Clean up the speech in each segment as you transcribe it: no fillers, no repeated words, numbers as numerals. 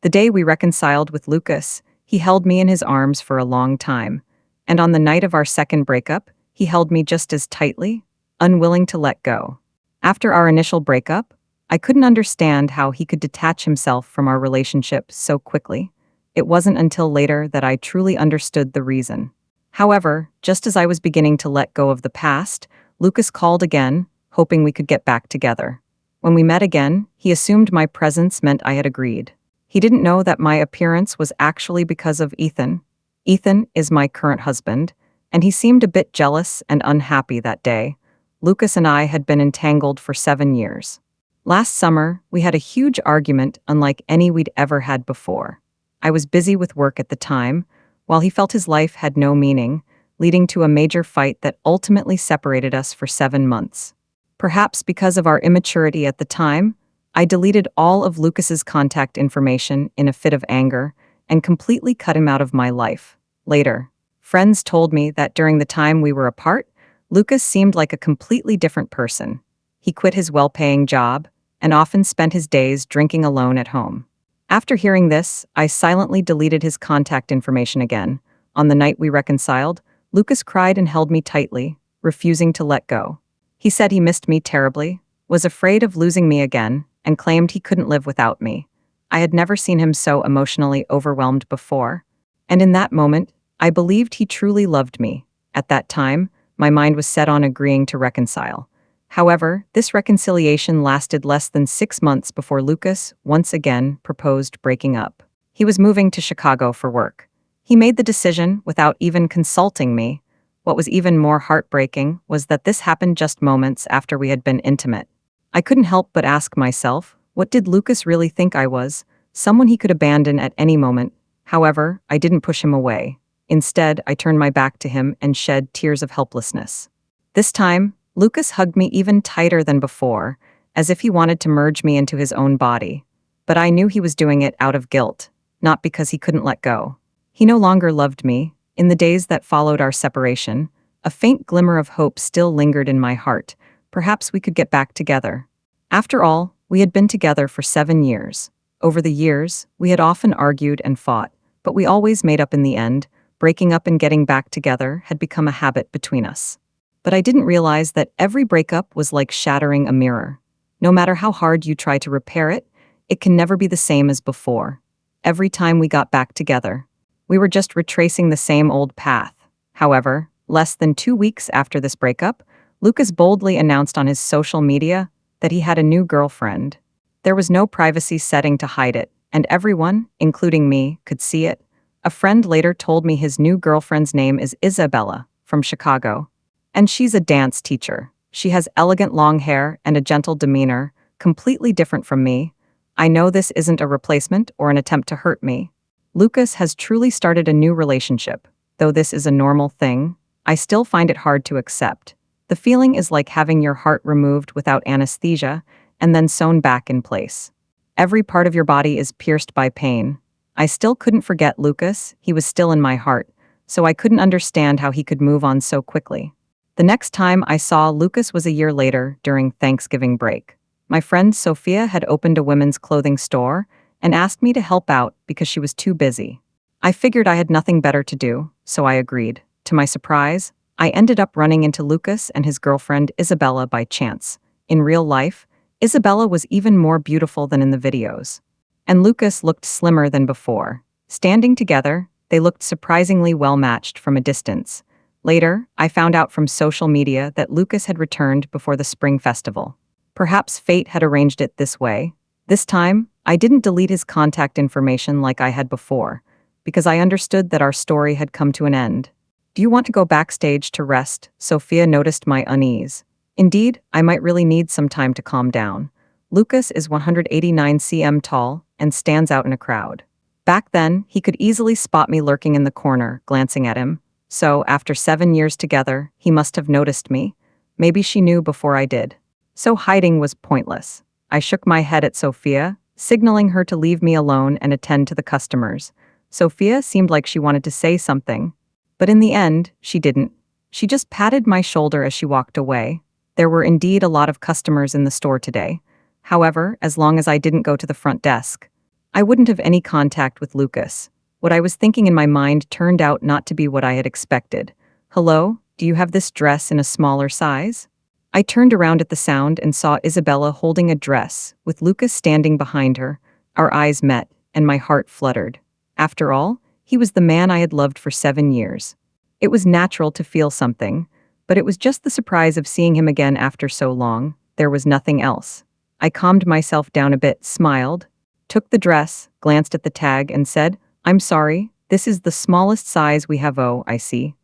The day we reconciled with Lucas, he held me in his arms for a long time. And on the night of our second breakup, he held me just as tightly, unwilling to let go. After our initial breakup, I couldn't understand how he could detach himself from our relationship so quickly. It wasn't until later that I truly understood the reason. However, just as I was beginning to let go of the past, Lucas called again, hoping we could get back together. When we met again, he assumed my presence meant I had agreed. He didn't know that my appearance was actually because of Ethan. Ethan is my current husband, and he seemed a bit jealous and unhappy that day. Lucas and I had been entangled for 7 years. Last summer, we had a huge argument unlike any we'd ever had before. I was busy with work at the time, while he felt his life had no meaning, leading to a major fight that ultimately separated us for 7 months. Perhaps because of our immaturity at the time, I deleted all of Lucas's contact information in a fit of anger and completely cut him out of my life. Later, friends told me that during the time we were apart, Lucas seemed like a completely different person. He quit his well-paying job and often spent his days drinking alone at home. After hearing this, I silently deleted his contact information again. On the night we reconciled, Lucas cried and held me tightly, refusing to let go. He said he missed me terribly, was afraid of losing me again, and claimed he couldn't live without me. I had never seen him so emotionally overwhelmed before, and in that moment, I believed he truly loved me. At that time, my mind was set on agreeing to reconcile. However, this reconciliation lasted less than 6 months before Lucas once again proposed breaking up. He was moving to Chicago for work. He made the decision without even consulting me. What was even more heartbreaking was that this happened just moments after we had been intimate. I couldn't help but ask myself, what did Lucas really think I was? Someone he could abandon at any moment. However, I didn't push him away. Instead, I turned my back to him and shed tears of helplessness. This time, Lucas hugged me even tighter than before, as if he wanted to merge me into his own body. But I knew he was doing it out of guilt, not because he couldn't let go. He no longer loved me. In the days that followed our separation, a faint glimmer of hope still lingered in my heart. Perhaps we could get back together. After all, we had been together for 7 years. Over the years, we had often argued and fought, but we always made up in the end. Breaking up and getting back together had become a habit between us. But I didn't realize that every breakup was like shattering a mirror. No matter how hard you try to repair it, it can never be the same as before. Every time we got back together, we were just retracing the same old path. However, less than 2 weeks after this breakup, Lucas boldly announced on his social media that he had a new girlfriend. There was no privacy setting to hide it, and everyone, including me, could see it. A friend later told me his new girlfriend's name is Isabella, from Chicago. And she's a dance teacher. She has elegant long hair and a gentle demeanor, completely different from me. I know this isn't a replacement or an attempt to hurt me. Lucas has truly started a new relationship. Though this is a normal thing, I still find it hard to accept. The feeling is like having your heart removed without anesthesia and then sewn back in place. Every part of your body is pierced by pain. I still couldn't forget Lucas. He was still in my heart, so I couldn't understand how he could move on so quickly. The next time I saw Lucas was a year later during Thanksgiving break. My friend Sophia had opened a women's clothing store and asked me to help out because she was too busy. I figured I had nothing better to do, so I agreed. To my surprise, I ended up running into Lucas and his girlfriend Isabella by chance. In real life, Isabella was even more beautiful than in the videos. And Lucas looked slimmer than before. Standing together, they looked surprisingly well-matched from a distance. Later, I found out from social media that Lucas had returned before the spring festival. Perhaps fate had arranged it this way. This time, I didn't delete his contact information like I had before, because I understood that our story had come to an end. Do you want to go backstage to rest? Sophia noticed my unease. Indeed, I might really need some time to calm down. Lucas is 189 cm tall and stands out in a crowd. Back then, he could easily spot me lurking in the corner, glancing at him. So, after 7 years together, he must have noticed me. Maybe she knew before I did. So hiding was pointless. I shook my head at Sophia, signaling her to leave me alone and attend to the customers. Sophia seemed like she wanted to say something, but in the end, she didn't. She just patted my shoulder as she walked away. There were indeed a lot of customers in the store today. However, as long as I didn't go to the front desk, I wouldn't have any contact with Lucas. What I was thinking in my mind turned out not to be what I had expected. Hello, do you have this dress in a smaller size? I turned around at the sound and saw Isabella holding a dress, with Lucas standing behind her. Our eyes met, and my heart fluttered. After all, he was the man I had loved for 7 years. It was natural to feel something, but it was just the surprise of seeing him again after so long. There was nothing else. I calmed myself down a bit, smiled, took the dress, glanced at the tag, and said, "I'm sorry, this is the smallest size we have." "Oh, I see.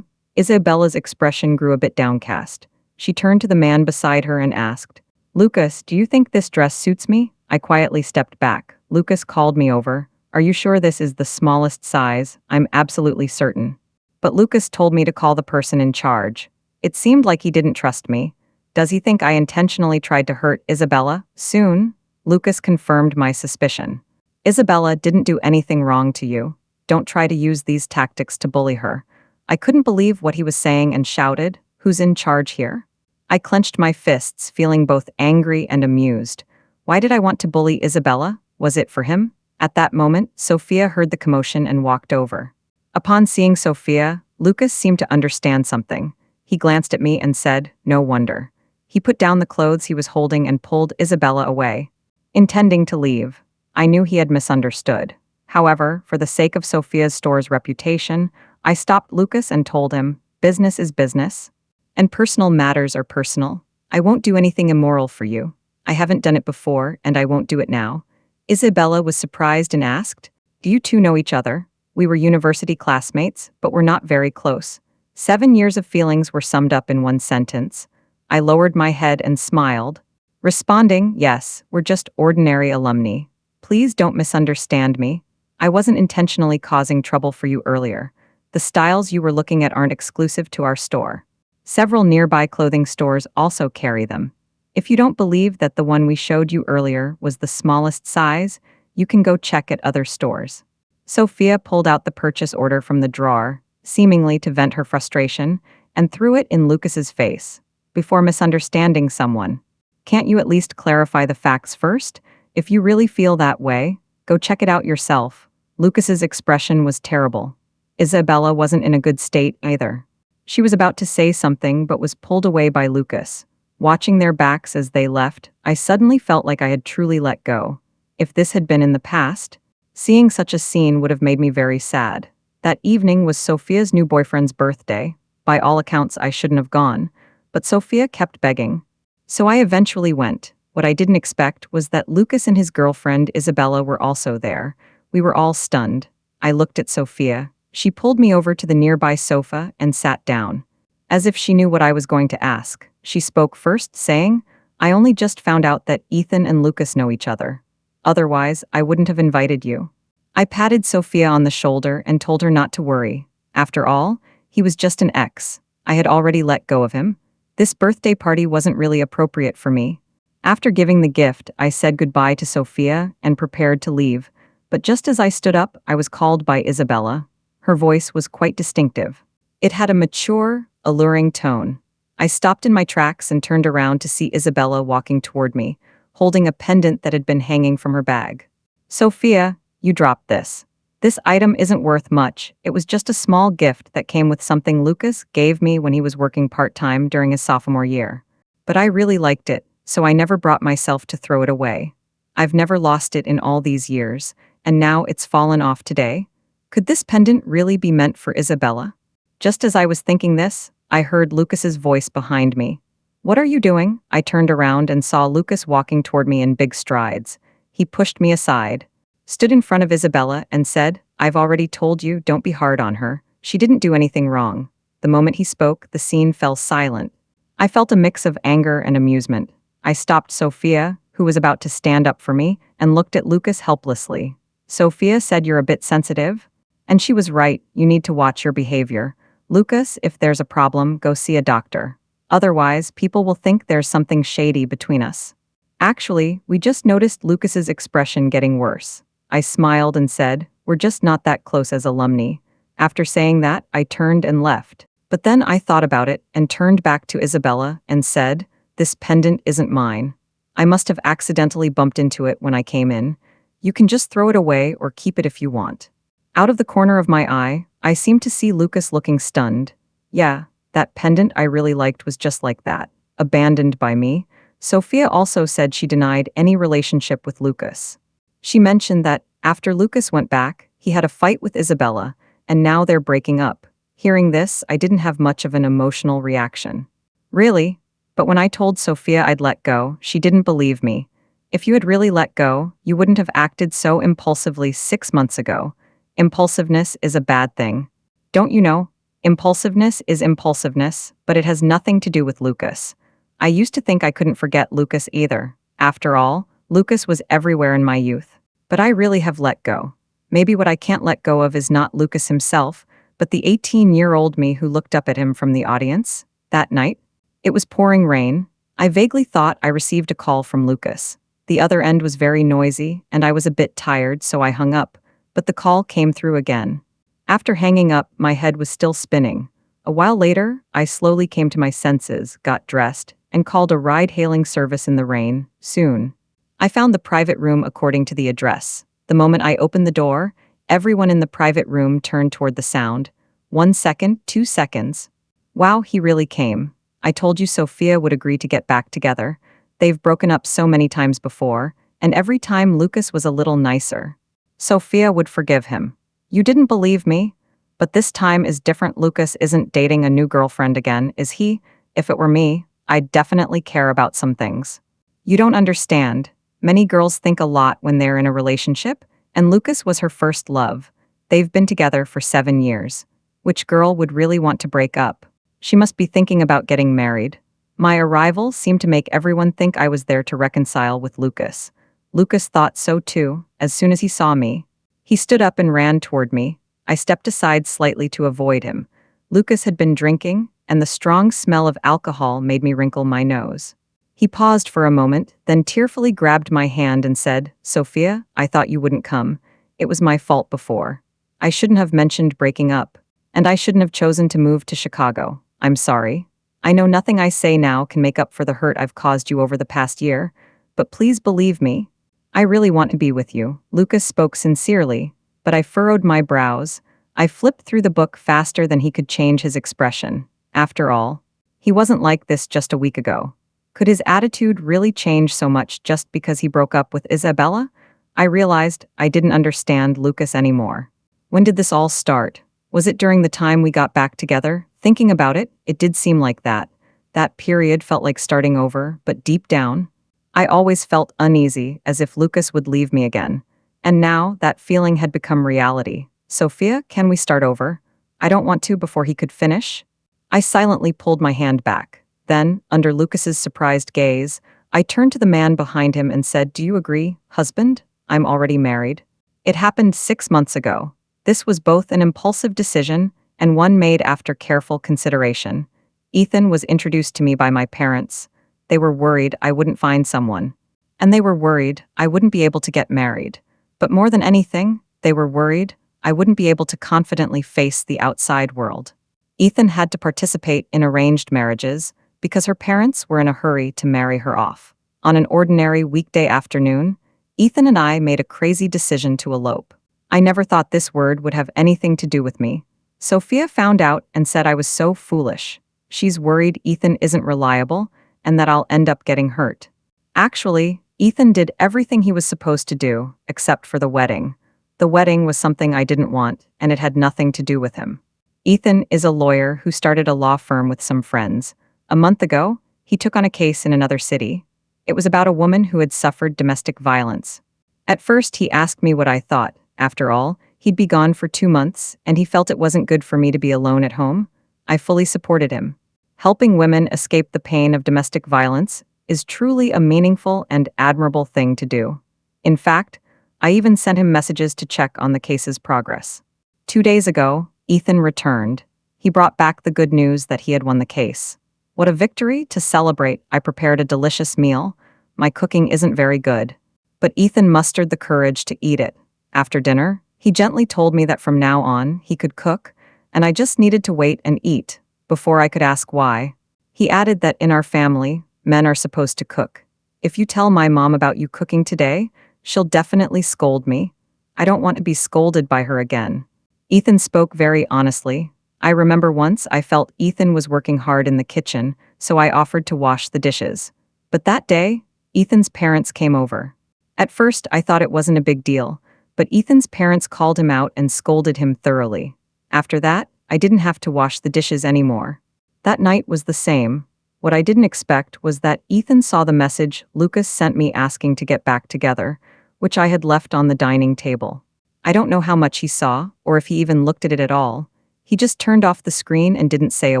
Isabella's expression grew a bit downcast. She turned to the man beside her and asked, "Lucas, do you think this dress suits me?" I quietly stepped back. Lucas called me over. "Are you sure this is the smallest size?" "I'm absolutely certain." But Lucas told me to call the person in charge. It seemed like he didn't trust me. Does he think I intentionally tried to hurt Isabella? Soon, Lucas confirmed my suspicion. "Isabella didn't do anything wrong to you. Don't try to use these tactics to bully her." I couldn't believe what he was saying and shouted, "Who's in charge here?" I clenched my fists, feeling both angry and amused. Why did I want to bully Isabella? Was it for him? At that moment, Sophia heard the commotion and walked over. Upon seeing Sophia, Lucas seemed to understand something. He glanced at me and said, "No wonder." He put down the clothes he was holding and pulled Isabella away, intending to leave. I knew he had misunderstood. However, for the sake of Sophia's store's reputation, I stopped Lucas and told him, "Business is business, and personal matters are personal. I won't do anything immoral for you. I haven't done it before, and I won't do it now." Isabella was surprised and asked, "Do you two know each other?" We were university classmates, but were not very close. 7 years of feelings were summed up in one sentence. I lowered my head and smiled, responding, "Yes, we're just ordinary alumni. Please don't misunderstand me. I wasn't intentionally causing trouble for you earlier. The styles you were looking at aren't exclusive to our store. Several nearby clothing stores also carry them. If you don't believe that the one we showed you earlier was the smallest size, you can go check at other stores." Sophia pulled out the purchase order from the drawer, seemingly to vent her frustration, and threw it in Lucas's face. "Before misunderstanding someone, can't you at least clarify the facts first? If you really feel that way, go check it out yourself." Lucas's expression was terrible. Isabella wasn't in a good state either. She was about to say something but was pulled away by Lucas. Watching their backs as they left, I suddenly felt like I had truly let go. If this had been in the past, seeing such a scene would have made me very sad. That evening was Sophia's new boyfriend's birthday. By all accounts, I shouldn't have gone, but Sophia kept begging. So I eventually went. What I didn't expect was that Lucas and his girlfriend Isabella were also there. We were all stunned. I looked at Sophia. She pulled me over to the nearby sofa and sat down. As if she knew what I was going to ask, she spoke first, saying, "I only just found out that Ethan and Lucas know each other. Otherwise, I wouldn't have invited you." I patted Sophia on the shoulder and told her not to worry. After all, he was just an ex. I had already let go of him. This birthday party wasn't really appropriate for me. After giving the gift, I said goodbye to Sophia and prepared to leave. But just as I stood up, I was called by Isabella. Her voice was quite distinctive. It had a mature, alluring tone. I stopped in my tracks and turned around to see Isabella walking toward me, holding a pendant that had been hanging from her bag. "Sophia, you dropped this. This item isn't worth much. It was just a small gift that came with something Lucas gave me when he was working part-time during his sophomore year. But I really liked it, so I never brought myself to throw it away. I've never lost it in all these years, and now it's fallen off today. Could this pendant really be meant for Isabella?" Just as I was thinking this, I heard Lucas's voice behind me. "What are you doing?" I turned around and saw Lucas walking toward me in big strides. He pushed me aside, stood in front of Isabella, and said, "I've already told you, don't be hard on her. She didn't do anything wrong." The moment he spoke, the scene fell silent. I felt a mix of anger and amusement. I stopped Sophia, who was about to stand up for me, and looked at Lucas helplessly. "Sophia said you're a bit sensitive?" And she was right, you need to watch your behavior. "Lucas, if there's a problem, go see a doctor. Otherwise, people will think there's something shady between us." Actually, we just noticed Lucas's expression getting worse. I smiled and said, "We're just not that close as alumni." After saying that, I turned and left. But then I thought about it and turned back to Isabella and said, "This pendant isn't mine. I must have accidentally bumped into it when I came in. You can just throw it away or keep it if you want. Out of the corner of my eye, I seemed to see Lucas looking stunned. Yeah, that pendant I really liked was just like that, abandoned by me. Sophia also said she denied any relationship with Lucas. She mentioned that, after Lucas went back, he had a fight with Isabella, and now they're breaking up. Hearing this, I didn't have much of an emotional reaction. Really? But when I told Sophia I'd let go, she didn't believe me. If you had really let go, you wouldn't have acted so impulsively 6 months ago. Impulsiveness is a bad thing. Don't you know? Impulsiveness is impulsiveness, but it has nothing to do with Lucas. I used to think I couldn't forget Lucas either. After all, Lucas was everywhere in my youth. But I really have let go. Maybe what I can't let go of is not Lucas himself, but the 18-year-old me who looked up at him from the audience. That night, it was pouring rain. I vaguely thought I received a call from Lucas. The other end was very noisy, and I was a bit tired, so I hung up. But the call came through again. After hanging up, my head was still spinning. A while later, I slowly came to my senses, got dressed, and called a ride-hailing service in the rain, soon. I found the private room according to the address. The moment I opened the door, everyone in the private room turned toward the sound. 1 second, 2 seconds. Wow, he really came. I told you Sophia would agree to get back together. They've broken up so many times before, and every time Lucas was a little nicer. Sophia would forgive him. You didn't believe me? But this time is different. Lucas isn't dating a new girlfriend again, is he? If it were me, I'd definitely care about some things. You don't understand. Many girls think a lot when they're in a relationship, and Lucas was her first love. They've been together for 7 years. Which girl would really want to break up? She must be thinking about getting married. My arrival seemed to make everyone think I was there to reconcile with Lucas. Lucas thought so too, as soon as he saw me. He stood up and ran toward me. I stepped aside slightly to avoid him. Lucas had been drinking, and the strong smell of alcohol made me wrinkle my nose. He paused for a moment, then tearfully grabbed my hand and said, "Sophia, I thought you wouldn't come. It was my fault before. I shouldn't have mentioned breaking up. And I shouldn't have chosen to move to Chicago. I'm sorry. I know nothing I say now can make up for the hurt I've caused you over the past year, but please believe me. I really want to be with you." Lucas spoke sincerely, but I furrowed my brows. I flipped through the book faster than he could change his expression. After all, he wasn't like this just a week ago. Could his attitude really change so much just because he broke up with Isabella? I realized I didn't understand Lucas anymore. When did this all start? Was it during the time we got back together? Thinking about it, it did seem like that. That period felt like starting over, but deep down, I always felt uneasy, as if Lucas would leave me again. And now, that feeling had become reality. "Sophia, can we start over? I don't want to before he could finish." I silently pulled my hand back. Then, under Lucas's surprised gaze, I turned to the man behind him and said, "Do you agree, husband? I'm already married." It happened 6 months ago. This was both an impulsive decision and one made after careful consideration. Ethan was introduced to me by my parents. They were worried I wouldn't find someone. And they were worried I wouldn't be able to get married. But more than anything, they were worried I wouldn't be able to confidently face the outside world. Ethan had to participate in arranged marriages because her parents were in a hurry to marry her off. On an ordinary weekday afternoon, Ethan and I made a crazy decision to elope. I never thought this word would have anything to do with me. Sophia found out and said I was so foolish. She's worried Ethan isn't reliable and that I'll end up getting hurt. Actually, Ethan did everything he was supposed to do, except for the wedding. The wedding was something I didn't want, and it had nothing to do with him. Ethan is a lawyer who started a law firm with some friends. A month ago, he took on a case in another city. It was about a woman who had suffered domestic violence. At first, he asked me what I thought. After all, he'd be gone for 2 months, and he felt it wasn't good for me to be alone at home. I fully supported him. Helping women escape the pain of domestic violence is truly a meaningful and admirable thing to do. In fact, I even sent him messages to check on the case's progress. 2 days ago, Ethan returned. He brought back the good news that he had won the case. What a victory! To celebrate, I prepared a delicious meal. My cooking isn't very good, but Ethan mustered the courage to eat it. After dinner, he gently told me that from now on, he could cook, and I just needed to wait and eat before I could ask why. He added that in our family, men are supposed to cook. If you tell my mom about you cooking today, She'll definitely scold me. I don't want to be scolded by her again. Ethan spoke very honestly. I remember once I felt Ethan was working hard in the kitchen, so I offered to wash the dishes. But that day, Ethan's parents came over. At first, I thought it wasn't a big deal, but Ethan's parents called him out and scolded him thoroughly. After that, I didn't have to wash the dishes anymore. That night was the same. What I didn't expect was that Ethan saw the message Lucas sent me asking to get back together, which I had left on the dining table. I don't know how much he saw, or if he even looked at it at all. He just turned off the screen and didn't say a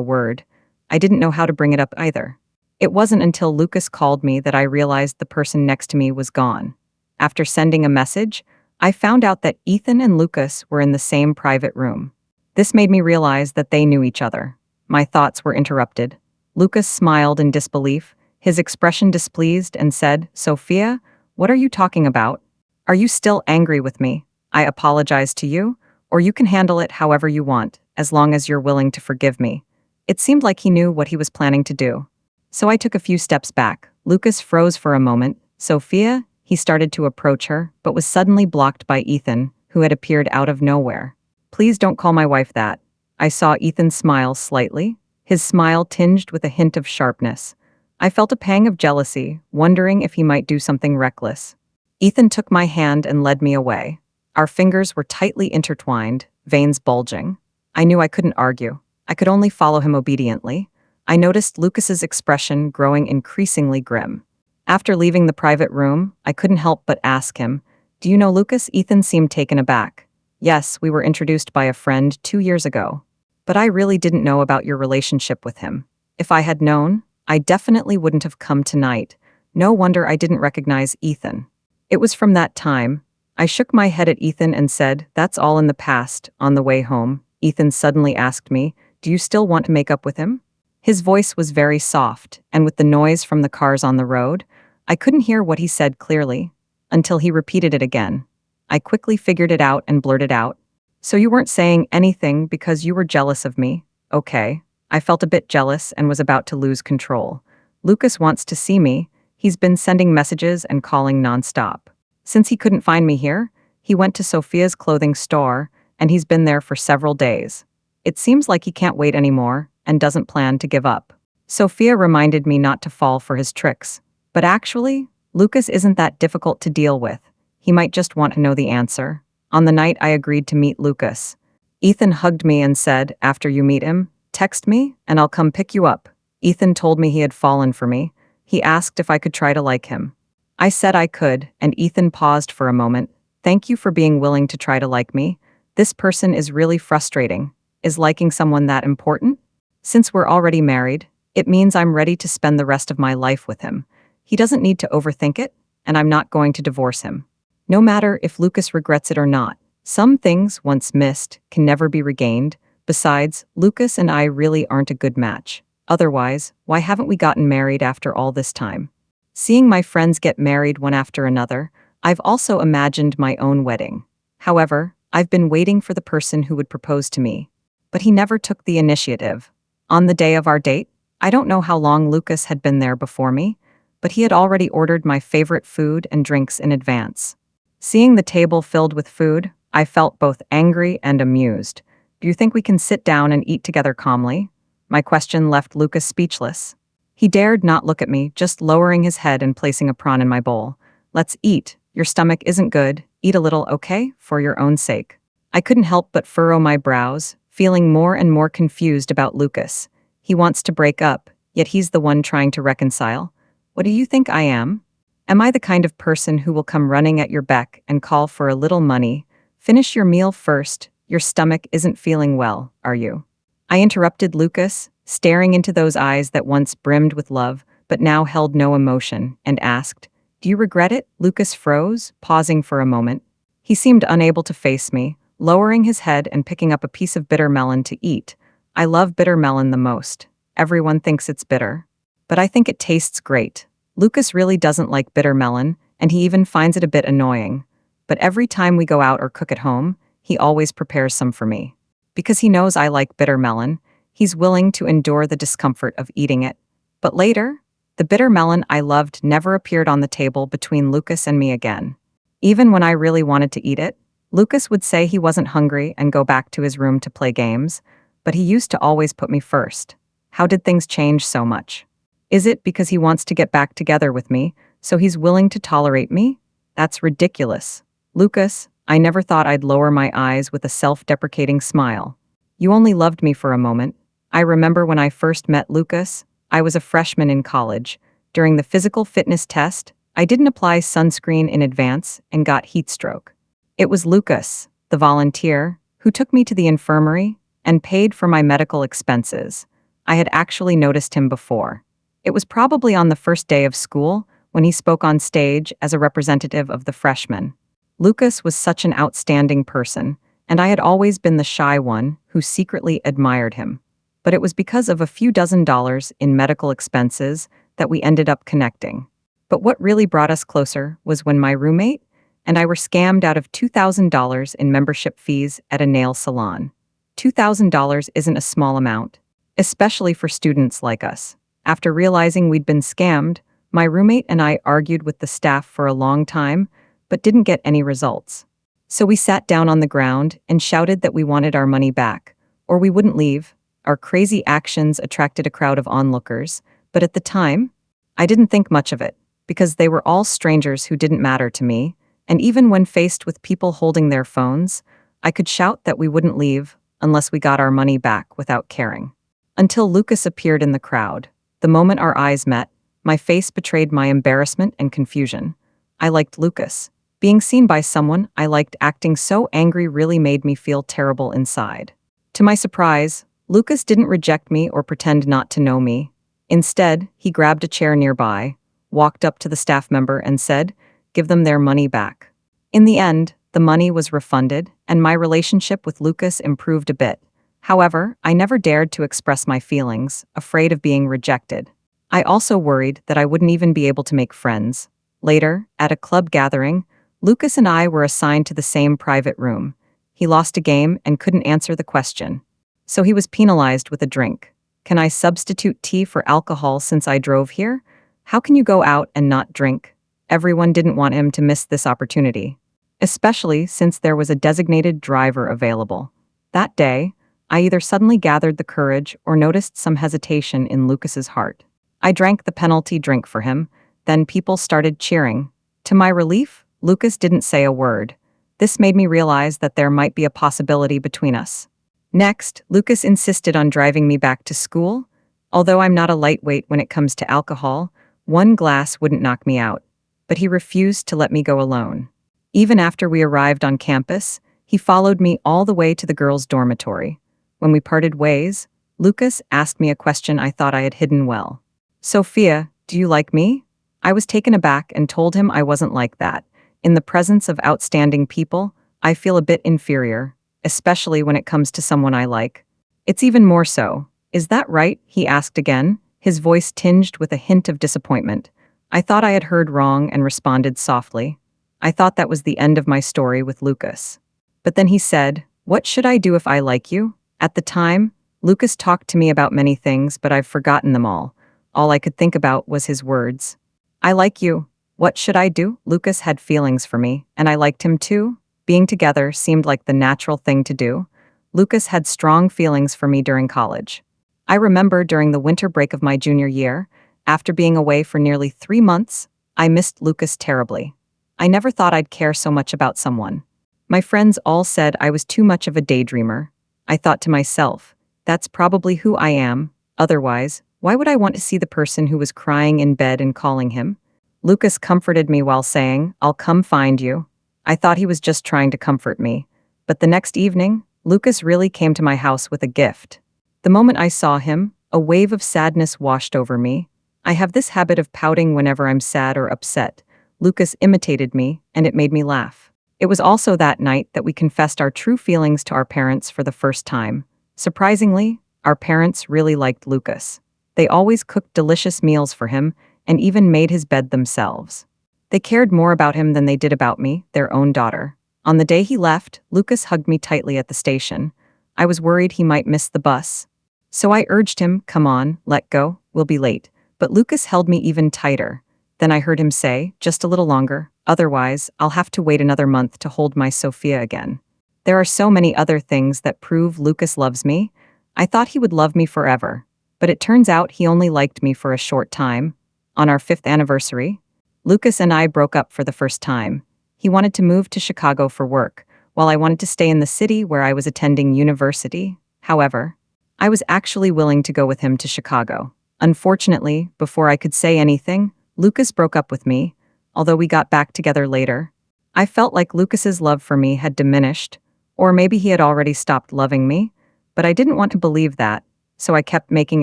word. I didn't know how to bring it up either. It wasn't until Lucas called me that I realized the person next to me was gone. After sending a message, I found out that Ethan and Lucas were in the same private room. This made me realize that they knew each other. My thoughts were interrupted. Lucas smiled in disbelief, his expression displeased, and said, "Sophia, what are you talking about? Are you still angry with me? I apologize to you, or you can handle it however you want, as long as you're willing to forgive me." It seemed like he knew what he was planning to do. So I took a few steps back. Lucas froze for a moment. "Sophia," he started to approach her, but was suddenly blocked by Ethan, who had appeared out of nowhere. "Please don't call my wife that." I saw Ethan smile slightly, his smile tinged with a hint of sharpness. I felt a pang of jealousy, wondering if he might do something reckless. Ethan took my hand and led me away. Our fingers were tightly intertwined, veins bulging. I knew I couldn't argue. I could only follow him obediently. I noticed Lucas's expression growing increasingly grim. After leaving the private room, I couldn't help but ask him, "Do you know Lucas?" Ethan seemed taken aback. "Yes, we were introduced by a friend 2 years ago. But I really didn't know about your relationship with him. If I had known, I definitely wouldn't have come tonight. No wonder I didn't recognize Ethan." It was from that time. I shook my head at Ethan and said, "That's all in the past." On the way home, Ethan suddenly asked me, "Do you still want to make up with him?" His voice was very soft, and with the noise from the cars on the road, I couldn't hear what he said clearly, until he repeated it again. I quickly figured it out and blurted out, "So you weren't saying anything because you were jealous of me?" Okay. I felt a bit jealous and was about to lose control. Lucas wants to see me. He's been sending messages and calling nonstop. Since he couldn't find me here, he went to Sophia's clothing store, and he's been there for several days. It seems like he can't wait anymore and doesn't plan to give up. Sophia reminded me not to fall for his tricks. But actually, Lucas isn't that difficult to deal with. He might just want to know the answer. On the night I agreed to meet Lucas, Ethan hugged me and said, "After you meet him, text me and I'll come pick you up." Ethan told me he had fallen for me. He asked if I could try to like him. I said I could, and Ethan paused for a moment. "Thank you for being willing to try to like me. This person is really frustrating. Is liking someone that important? Since we're already married, it means I'm ready to spend the rest of my life with him. He doesn't need to overthink it, and I'm not going to divorce him. No matter if Lucas regrets it or not. Some things, once missed, can never be regained. Besides, Lucas and I really aren't a good match. Otherwise, why haven't we gotten married after all this time?" Seeing my friends get married one after another, I've also imagined my own wedding. However, I've been waiting for the person who would propose to me. But he never took the initiative. On the day of our date, I don't know how long Lucas had been there before me, but he had already ordered my favorite food and drinks in advance. Seeing the table filled with food, I felt both angry and amused. "Do you think we can sit down and eat together calmly?" My question left Lucas speechless. He dared not look at me, just lowering his head and placing a prawn in my bowl. "Let's eat. Your stomach isn't good. Eat a little, okay? For your own sake." I couldn't help but furrow my brows, feeling more and more confused about Lucas. He wants to break up, yet he's the one trying to reconcile. What do you think I am? Am I the kind of person who will come running at your beck and call for a little money? Finish your meal first. Your stomach isn't feeling well, are you? I interrupted Lucas, staring into those eyes that once brimmed with love, but now held no emotion, and asked, "Do you regret it?" Lucas froze, pausing for a moment. He seemed unable to face me, lowering his head and picking up a piece of bitter melon to eat. I love bitter melon the most. Everyone thinks it's bitter. But I think it tastes great. Lucas really doesn't like bitter melon, and he even finds it a bit annoying. But every time we go out or cook at home, he always prepares some for me. Because he knows I like bitter melon, he's willing to endure the discomfort of eating it. But later, the bitter melon I loved never appeared on the table between Lucas and me again. Even when I really wanted to eat it, Lucas would say he wasn't hungry and go back to his room to play games, but he used to always put me first. How did things change so much? Is it because he wants to get back together with me, so he's willing to tolerate me? That's ridiculous. Lucas, I never thought I'd lower my eyes with a self-deprecating smile. You only loved me for a moment. I remember when I first met Lucas, I was a freshman in college. During the physical fitness test, I didn't apply sunscreen in advance and got heat stroke. It was Lucas, the volunteer, who took me to the infirmary and paid for my medical expenses. I had actually noticed him before. It was probably on the first day of school when he spoke on stage as a representative of the freshmen. Lucas was such an outstanding person, and I had always been the shy one who secretly admired him. But it was because of a few dozen dollars in medical expenses that we ended up connecting. But what really brought us closer was when my roommate and I were scammed out of $2,000 in membership fees at a nail salon. $2,000 isn't a small amount, especially for students like us. After realizing we'd been scammed, my roommate and I argued with the staff for a long time, but didn't get any results. So we sat down on the ground and shouted that we wanted our money back, or we wouldn't leave. Our crazy actions attracted a crowd of onlookers, but at the time, I didn't think much of it, because they were all strangers who didn't matter to me, and even when faced with people holding their phones, I could shout that we wouldn't leave unless we got our money back without caring. Until Lucas appeared in the crowd. The moment our eyes met, my face betrayed my embarrassment and confusion. I liked Lucas. Being seen by someone I liked acting so angry really made me feel terrible inside. To my surprise, Lucas didn't reject me or pretend not to know me. Instead, he grabbed a chair nearby, walked up to the staff member and said, "Give them their money back." In the end, the money was refunded, and my relationship with Lucas improved a bit. However, I never dared to express my feelings, afraid of being rejected. I also worried that I wouldn't even be able to make friends. Later, at a club gathering, Lucas and I were assigned to the same private room. He lost a game and couldn't answer the question. So he was penalized with a drink. Can I substitute tea for alcohol since I drove here? How can you go out and not drink? Everyone didn't want him to miss this opportunity, especially since there was a designated driver available. That day, I either suddenly gathered the courage or noticed some hesitation in Lucas's heart. I drank the penalty drink for him, then people started cheering. To my relief, Lucas didn't say a word. This made me realize that there might be a possibility between us. Next, Lucas insisted on driving me back to school. Although I'm not a lightweight when it comes to alcohol, one glass wouldn't knock me out. But he refused to let me go alone. Even after we arrived on campus, he followed me all the way to the girls' dormitory. When we parted ways, Lucas asked me a question I thought I had hidden well. "Sophia, do you like me?" I was taken aback and told him I wasn't like that. In the presence of outstanding people, I feel a bit inferior, especially when it comes to someone I like. It's even more so. "Is that right?" he asked again, his voice tinged with a hint of disappointment. I thought I had heard wrong and responded softly. I thought that was the end of my story with Lucas. But then he said, "What should I do if I like you?" At the time, Lucas talked to me about many things, but I've forgotten them all. All I could think about was his words. "I like you. What should I do?" Lucas had feelings for me, and I liked him too. Being together seemed like the natural thing to do. Lucas had strong feelings for me during college. I remember during the winter break of my junior year, after being away for nearly 3 months, I missed Lucas terribly. I never thought I'd care so much about someone. My friends all said I was too much of a daydreamer. I thought to myself, that's probably who I am. Otherwise, why would I want to see the person who was crying in bed and calling him? Lucas comforted me while saying, "I'll come find you." I thought he was just trying to comfort me. But the next evening, Lucas really came to my house with a gift. The moment I saw him, a wave of sadness washed over me. I have this habit of pouting whenever I'm sad or upset. Lucas imitated me, and it made me laugh. It was also that night that we confessed our true feelings to our parents for the first time. Surprisingly, our parents really liked Lucas. They always cooked delicious meals for him and even made his bed themselves. They cared more about him than they did about me, their own daughter. On the day he left, Lucas hugged me tightly at the station. I was worried he might miss the bus. So I urged him, "Come on, let go, we'll be late." But Lucas held me even tighter. Then I heard him say, "Just a little longer, Otherwise, I'll have to wait another month to hold my Sophia again. There are so many other things that prove Lucas loves me. I thought he would love me forever, but it turns out he only liked me for a short time. On our 5th anniversary, Lucas and I broke up for the first time. He wanted to move to Chicago for work, while I wanted to stay in the city where I was attending university. However, I was actually willing to go with him to Chicago. Unfortunately, before I could say anything, Lucas broke up with me, although we got back together later. I felt like Lucas's love for me had diminished, or maybe he had already stopped loving me, but I didn't want to believe that, so I kept making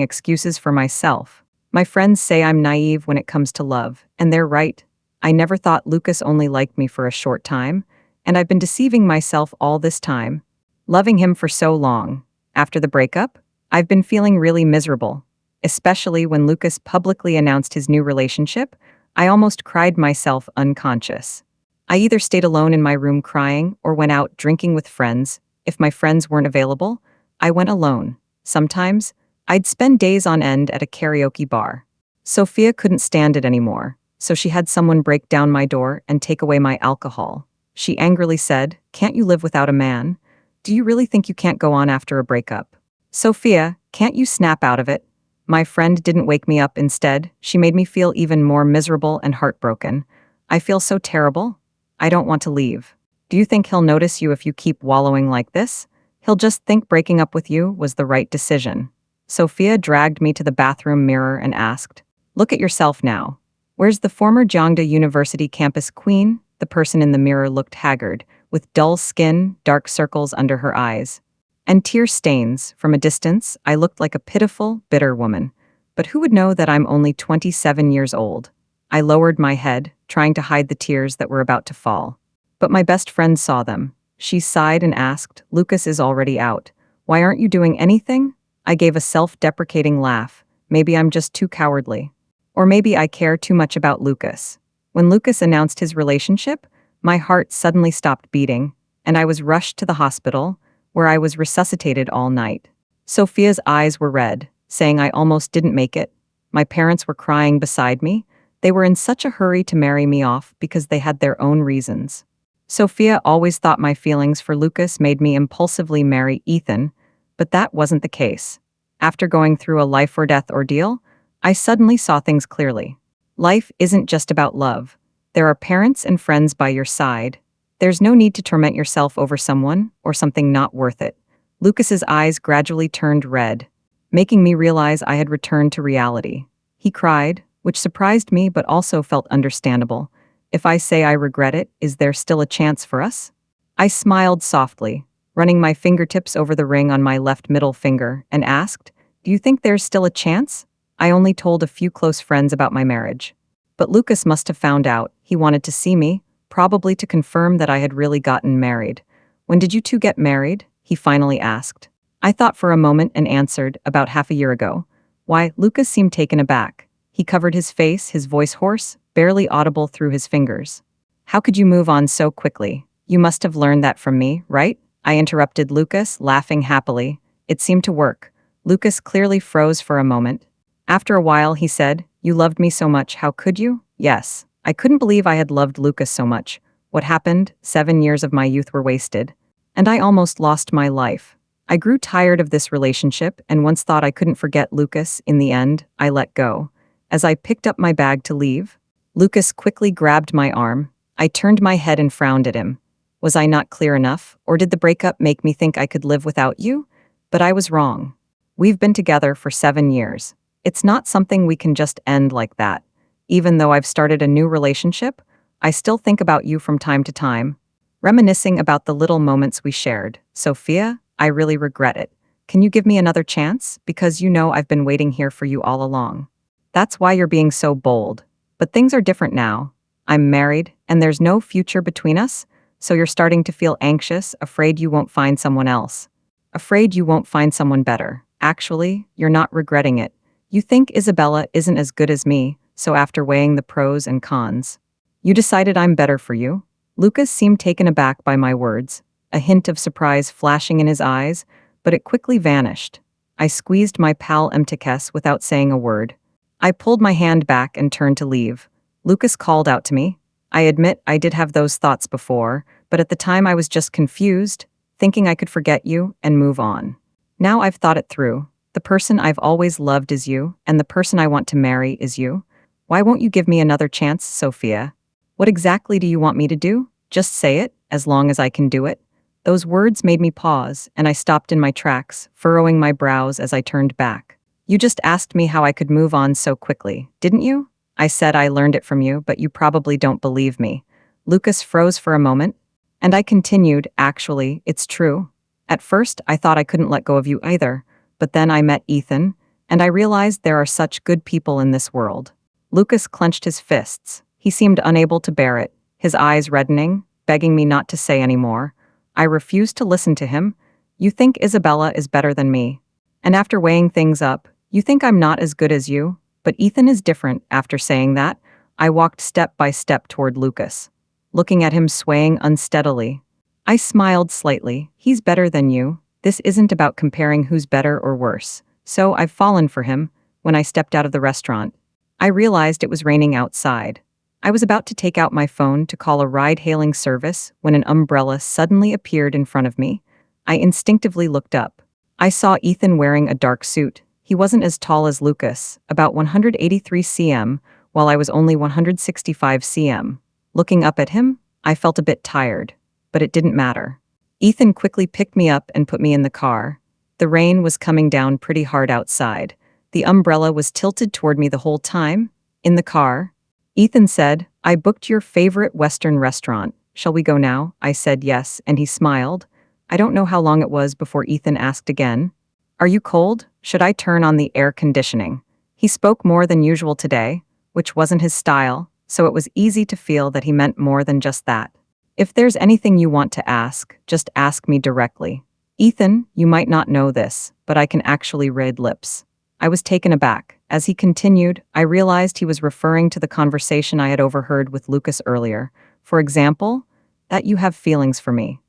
excuses for myself. My friends say I'm naive when it comes to love, and they're right. I never thought Lucas only liked me for a short time, and I've been deceiving myself all this time. Loving him for so long. After the breakup, I've been feeling really miserable, especially when Lucas publicly announced his new relationship. I almost cried myself unconscious. I either stayed alone in my room crying or went out drinking with friends. If my friends weren't available, I went alone. Sometimes, I'd spend days on end at a karaoke bar. Sophia couldn't stand it anymore, so she had someone break down my door and take away my alcohol. She angrily said, "Can't you live without a man? Do you really think you can't go on after a breakup? Sophia, can't you snap out of it?" My friend didn't wake me up. Instead, she made me feel even more miserable and heartbroken. I feel so terrible. I don't want to leave. Do you think he'll notice you if you keep wallowing like this? He'll just think breaking up with you was the right decision. Sophia dragged me to the bathroom mirror and asked, "Look at yourself now. Where's the former Jiangda University campus queen?" The person in the mirror looked haggard, with dull skin, dark circles under her eyes, and tear stains. From a distance, I looked like a pitiful, bitter woman. But who would know that I'm only 27 years old? I lowered my head, trying to hide the tears that were about to fall. But my best friend saw them. She sighed and asked, "Lucas is already out. Why aren't you doing anything?" I gave a self-deprecating laugh. Maybe I'm just too cowardly. Or maybe I care too much about Lucas. When Lucas announced his relationship, my heart suddenly stopped beating, and I was rushed to the hospital, where I was resuscitated all night. Sophia's eyes were red, saying I almost didn't make it. My parents were crying beside me. They were in such a hurry to marry me off because they had their own reasons. Sophia always thought my feelings for Lucas made me impulsively marry Ethan, but that wasn't the case. After going through a life-or-death ordeal, I suddenly saw things clearly. Life isn't just about love. There are parents and friends by your side. There's no need to torment yourself over someone or something not worth it. Lucas's eyes gradually turned red, making me realize I had returned to reality. He cried, which surprised me but also felt understandable. If I say I regret it, is there still a chance for us? I smiled softly, running my fingertips over the ring on my left middle finger, and asked, "Do you think there's still a chance?" I only told a few close friends about my marriage. But Lucas must have found out. He wanted to see me, probably to confirm that I had really gotten married. "When did you two get married?" he finally asked. I thought for a moment and answered, "About half a year ago." Why, Lucas seemed taken aback. He covered his face, his voice hoarse, barely audible through his fingers. "How could you move on so quickly? You must have learned that from me, right?" I interrupted Lucas, laughing happily. It seemed to work. Lucas clearly froze for a moment. After a while, he said, "You loved me so much, how could you?" Yes. I couldn't believe I had loved Lucas so much. What happened? 7 years of my youth were wasted. And I almost lost my life. I grew tired of this relationship and once thought I couldn't forget Lucas. In the end, I let go. As I picked up my bag to leave, Lucas quickly grabbed my arm. I turned my head and frowned at him. Was I not clear enough, or did the breakup make me think I could live without you? But I was wrong. We've been together for 7 years. It's not something we can just end like that. Even though I've started a new relationship, I still think about you from time to time, reminiscing about the little moments we shared. Sophia, I really regret it. Can you give me another chance? Because you know I've been waiting here for you all along. That's why you're being so bold. But things are different now. I'm married, and there's no future between us, so you're starting to feel anxious, afraid you won't find someone else. Afraid you won't find someone better. Actually, you're not regretting it. You think Isabella isn't as good as me, so after weighing the pros and cons, you decided I'm better for you? Lucas seemed taken aback by my words, a hint of surprise flashing in his eyes, but it quickly vanished. I squeezed my pal Mtkes without saying a word. I pulled my hand back and turned to leave. Lucas called out to me, I admit I did have those thoughts before, but at the time I was just confused, thinking I could forget you and move on. Now I've thought it through. The person I've always loved is you, and the person I want to marry is you. Why won't you give me another chance, Sophia? What exactly do you want me to do? Just say it, as long as I can do it. Those words made me pause, and I stopped in my tracks, furrowing my brows as I turned back. You just asked me how I could move on so quickly, didn't you? I said I learned it from you, but you probably don't believe me. Lucas froze for a moment, and I continued, actually, it's true. At first, I thought I couldn't let go of you either, but then I met Ethan, and I realized there are such good people in this world. Lucas clenched his fists. He seemed unable to bear it, his eyes reddening, begging me not to say any more. I refused to listen to him. You think Isabella is better than me. And after weighing things up, you think I'm not as good as you? But Ethan is different. After saying that, I walked step by step toward Lucas, looking at him swaying unsteadily. I smiled slightly. He's better than you. This isn't about comparing who's better or worse. So I've fallen for him. When I stepped out of the restaurant, I realized it was raining outside. I was about to take out my phone to call a ride-hailing service when an umbrella suddenly appeared in front of me. I instinctively looked up. I saw Ethan wearing a dark suit. He wasn't as tall as Lucas, about 183 cm, while I was only 165 cm. Looking up at him, I felt a bit tired, but it didn't matter. Ethan quickly picked me up and put me in the car. The rain was coming down pretty hard outside. The umbrella was tilted toward me the whole time. In the car, Ethan said, I booked your favorite Western restaurant. Shall we go now? I said yes, and he smiled. I don't know how long it was before Ethan asked again, Are you cold? Should I turn on the air conditioning? He spoke more than usual today, which wasn't his style, so it was easy to feel that he meant more than just that. If there's anything you want to ask, just ask me directly. Ethan, you might not know this, but I can actually read lips. I was taken aback. As he continued, I realized he was referring to the conversation I had overheard with Lucas earlier. For example, that you have feelings for me.